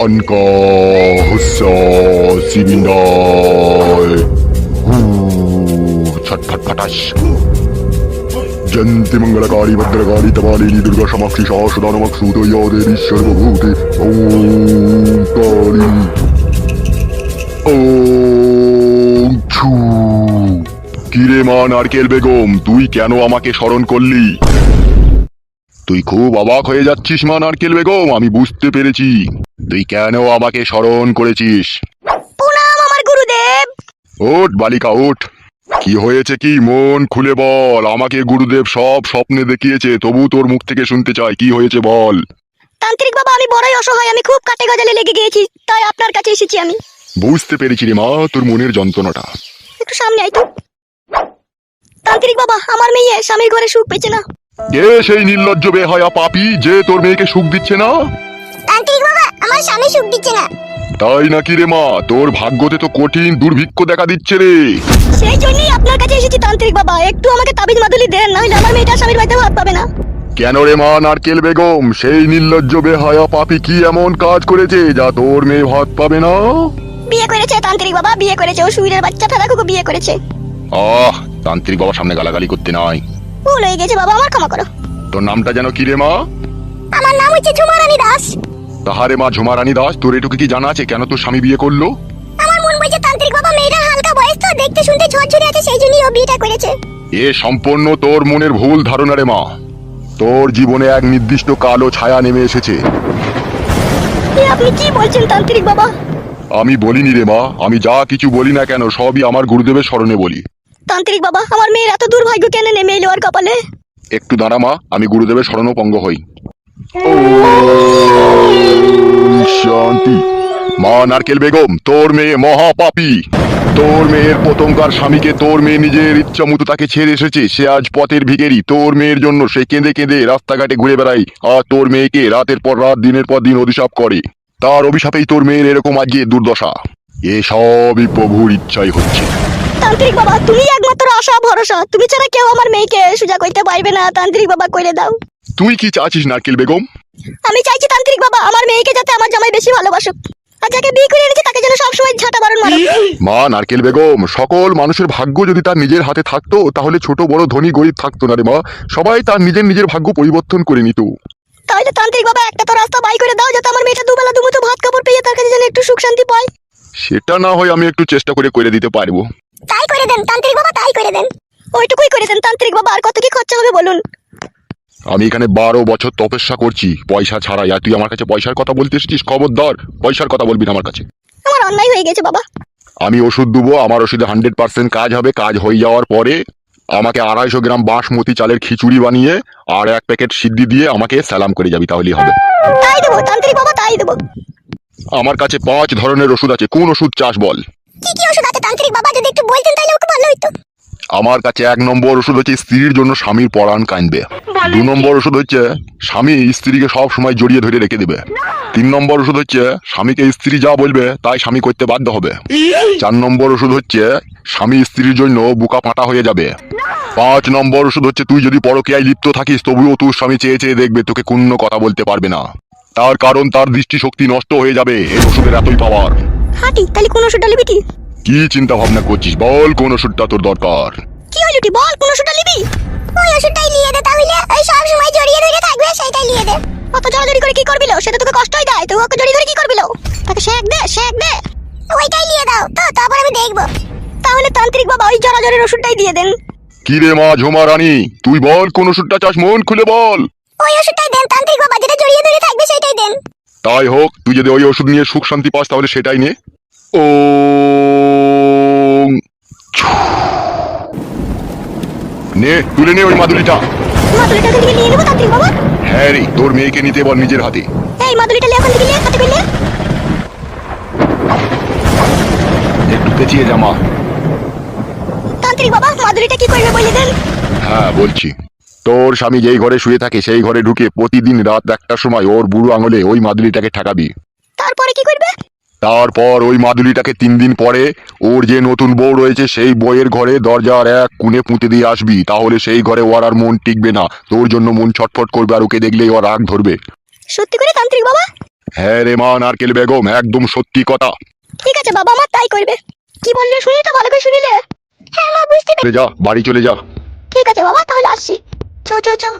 Anka Hussa Simindai Chatpat Patash Janti Mangalakari Bhadragari Tavalini Durga Shamakshi Shashadana Maksuto Yadevi Sarvabhuti Om Kali Om Chu কিরে মা নারকেল বেগম, তুই কেন আমাকে স্মরণ করলি? তুই খুব অবাক হয়ে যাচ্ছিস মা নারকেল বেগম, আমি বুঝতে পেরেছি তুই কেন আমাকে স্মরণ করেছিস। প্রণাম আমার গুরুদেব। ওঠ বালিকা ওঠ, কি হয়েছে কি মন খুলে বল। আমাকে গুরুদেব সব স্বপ্নে দেখিয়েছে, তবু তোর মুখ থেকে শুনতে চাই কি হয়েছে বল। তান্ত্রিক বাবা, আমি বড়ই অসহায়, আমি খুব কাটে গজালে লেগে গিয়েছি, তাই আপনার কাছে এসেছি আমি। বুঝতে পেরেছি রে মা তোর মনের যন্ত্রণাটা। একটু সামনে আয় তো। তান্ত্রিক বাবা, আমার মেয়ে স্বামীর ঘরে সুখ পেয়েছে না। কে সেই নির্লজ্জ বেহায়া পাপী যে তোর মেয়েকে সুখ দিচ্ছে না? তান্ত্রিক বাবা, আমার স্বামী সুখ দিচ্ছে না। তাই নাকি রে মা? তোর ভাগ্যতে তো কঠিন দুর্ভিক্ষ দেখা দিচ্ছে রে। সেই জন্যই আপনার কাছে এসেছি তান্ত্রিক বাবা, একটু আমাকে তাবিজ মাদুলি দেন, নইলে আমার মেয়েটা স্বামীর বাড়িতে ভাত পাবে না। কেন রে মা নারকেল বেগম, সেই নির্লজ্জ বেহায়া পাপী কি এমন কাজ করেছে যা তোর মেয়ে ভাত পাবে না? বিয়ে করেছে তান্ত্রিক বাবা, বিয়ে করেছে, ও সুইরের বাচ্চা ঠাকুরকে বিয়ে করেছে। তান্ত্রিক বাবার সামনে গালাগালি করতে নাই। ভুল হয়ে গেছে বাবা, আমার ক্ষমা করো। তোর নামটা যেন কি রে মা? আমার নাম হচ্ছে ঝুমারানী দাস। তাহারে মা ঝুমারানী দাস, তোর এটুকু কি জানা আছে কেন তোর স্বামী বিয়ে করলো? আমার মন বলছে তান্ত্রিক বাবা, মেয়েটা হালকা বয়স তো, দেখতে শুনতে ঝরঝরে আছে, সেই জন্যই ও বিয়েটা করেছে। এ সম্পূর্ণ তোর মনের ভুল ধারণা রে মা। তোর জীবনে এক নির্দিষ্ট কালো ছায়া নেমে এসেছে। আপনি কি বলছেন তান্ত্রিক বাবা? আমি বলিনি রে মা, আমি যা কিছু বলি না কেন সবই আমার গুরুদেবের স্মরণে বলি। তান্ত্রিক বাবা, আমার মেয়ের এত দুর্ভাগ্য কেন নেমে এলো ওর কপালে? একটু দাঁড়া মা, আমি গুরুদেবের শরণাপন্ন হই। শান্তি। মা নারকেল বেগম, তোর মেয়ে মহাপাপী। তোর মেয়ের প্রথমকার স্বামীকে তোর মেয়ে নিজের ইচ্ছা মতো তাকে ছেড়ে এসেছে। সে আজ পথের ভিখারি। তোর মেয়ের জন্য সে কেঁদে কেঁদে রাস্তাঘাটে ঘুরে বেড়ায়, আর তোর মেয়েকে রাতের পর রাত দিনের পর দিন অভিশাপ করে। তার অভিশাপেই তোর মেয়ের এরকম আজকে দুর্দশা। এসবই প্রভুর ইচ্ছাই হচ্ছে। তান্ত্রিক বাবা, তুমি একমাত্র আশা ভরসা, তুমি ছাড়া কেউ আমার মেয়েকে সুজা করতে পারবে না। তান্ত্রিক বাবা, কইরে দাও। তুই কি চাচ্ছিস নারকেল বেগম? আমি চাইছি তান্ত্রিক বাবা, আমার মেয়েকে যাতে আমার জামাই বেশি ভালোবাসুক, আর যাকে বিয়ে করে এনেছে তাকে যেন সবসময় ঝাঁটা বারণ মারুক। মা নারকেল বেগম, সকল মানুষের ভাগ্য যদি তার নিজের হাতে থাকতো তাহলে ছোট বড় ধনী গরিব থাকতো না রে মা। সবাই তার নিজের নিজের ভাগ্য পরিবর্তন করে নিত। তাহলে তান্ত্রিক বাবা, একটা তো রাস্তা বাই করে দাও, যাতে আমার মেয়েটা দুবেলা দুমুঠো ভাত কাপড় পেয়ে তার কাছে যেন একটু সুখ শান্তি পায়। সেটা না হয় আমি একটু চেষ্টা করে দিতে পারবো। তাই করে দেন তান্ত্রিক বাবা, তাই করে দেন। ওইটুকুই করে দেন তান্ত্রিক বাবা, আর কত কি খরচা হবে বলুন? আমি এখানে 12 বছর তপস্যা করছি পয়সা ছাড়াই, আর তুই আমার কাছে পয়সার কথা বলতে এসেছিস? খবরদার পয়সার কথা বলবি না আমার কাছে। আমার অন্যায় হয়ে গেছে বাবা। আমি ওষুধ দেবো, আমার ওষুধে 100% কাজ হবে। কাজ হয়ে যাওয়ার পরে আমাকে 250 গ্রাম বাসমতি চালের খিচুড়ি বানিয়ে আর 1 প্যাকেট সিদ্ধি দিয়ে আমাকে সালাম করে যাবি, তাহলেই হবে। তাই দেবো তান্ত্রিক বাবা, তাই দেবো। আমার কাছে 5 ধরনের ওষুধ আছে, কোন ওষুধ চাস বল? কি কি ওষুধ আছে তান্ত্রিক বাবা, যদি একটু বলতেন তাহলে খুব ভালো হতো। আমার কাছে 1 নম্বর ওষুধ হচ্ছে স্ত্রীর জন্য স্বামীর পরাণ কাঁদবে। 2 নম্বর ওষুধ হচ্ছে স্বামী স্ত্রীকে সব সময় জড়িয়ে ধরে রেখে দেবে। 3 নম্বর ওষুধ হচ্ছে স্বামীকে স্ত্রী যা বলবে তাই স্বামী করতে বাধ্য হবে। 4 নম্বর ওষুধ হচ্ছে স্বামী স্ত্রীর জন্য বুকা ফাটা হয়ে যাবে। 5 নম্বর ওষুধ হচ্ছে তুই যদি পরকীয়ায় লিপ্ত থাকিস তবুও তোর স্বামী চেয়ে চেয়ে দেখবে, তোকে কোনো কথা বলতে পারবে না। তার কারণ তার দৃষ্টিশক্তি নষ্ট হয়ে যাবে। এই ওষুধের এতই পাওয়ার। হাঁটি, তাহলে কোন ওষুধটা নিবি কি? কি চিন্তা ভাবনা করছিস বল, কোন ওষুধটা তোর দরকার? কি হলো টি, বল কোন ওষুধটা নিবি? ওই ওষুধটাই নিয়ে দে, তাহলে এই সব সময় জড়িয়ে ধরে থাকবে, সেইটাই নিয়ে দে। অত জড়াজড়ি করে কি করবিলো? সেটা তোকে কষ্টই দেয়, তুই ওকে জড়িয়ে ধরে কি করবিলো? তাকে শেক দে, শেক দে। ওইটাই নিয়ে দাও তো, তারপর আমি দেখব। তাহলে তান্ত্রিক বাবা ওই জড়াজড়ির ওষুধটাই দিয়ে দেন। কি রে মা ঝুমা রানী, তুই বল কোন ওষুধটা চাস, মন খুলে বল। ওই ওষুধটাই দেন তান্ত্রিক বাবা, যেটা জড়িয়ে ধরে থাকবে সেইটাই দেন। তাই হোক, তুই যদি ওই ওষুধ নিয়ে সুখ শান্তি পাস তাহলে সেটাই নে। ও নে, তুলে নে ওই মাদুলিটা। মাদুলিটা এখান থেকে নিয়ে নেবো তান্ত্রিক বাবা? হ্যাঁ রে, তোর মেয়েকে নিতে বল নিজের হাতে। এই মাদুলিটা লে, এখান থেকে লে, হাতে করে লে। একটু পেঁচিয়ে যা মা। তান্ত্রিক বাবা, মাদুলিটা কি করবে বলে দেন? হ্যাঁ বলছি, তোর স্বামী যেই ঘরে শুয়ে থাকে সেই ঘরে ঢুকে প্রতিদিন রাত 1টার সময় ওর বুড়ো আঙুলে ওই মাদুলিটাকে ঠেকাবি। তারপরে কি করবে? তারপর ওই মাদুলিটাকে 3 দিন পরে ওর যে নতুন বউ রয়েছে সেই বউয়ের ঘরে দরজার এক কোণে পুঁতে দিয়ে আসবি। তাহলে সেই ঘরে ওর আর মন টিকবে না, তোর জন্য মন ছটফট করবে, আর ওকে দেখলেই ওর রাগ ধরবে। সত্যি করে তান্ত্রিক বাবা? হ্যাঁ রে মা নারকেল বেগম, একদম সত্যি কথা। ঠিক আছে বাবা, আমার তাই করবে। কি বললে শুনি তো, ভালো করে শুনিলে? হ্যাঁ মা, বুঝতে চলে যা, বাড়ি চলে যা। ঠিক আছে বাবা, তাহলে আসছি। চো চো চো।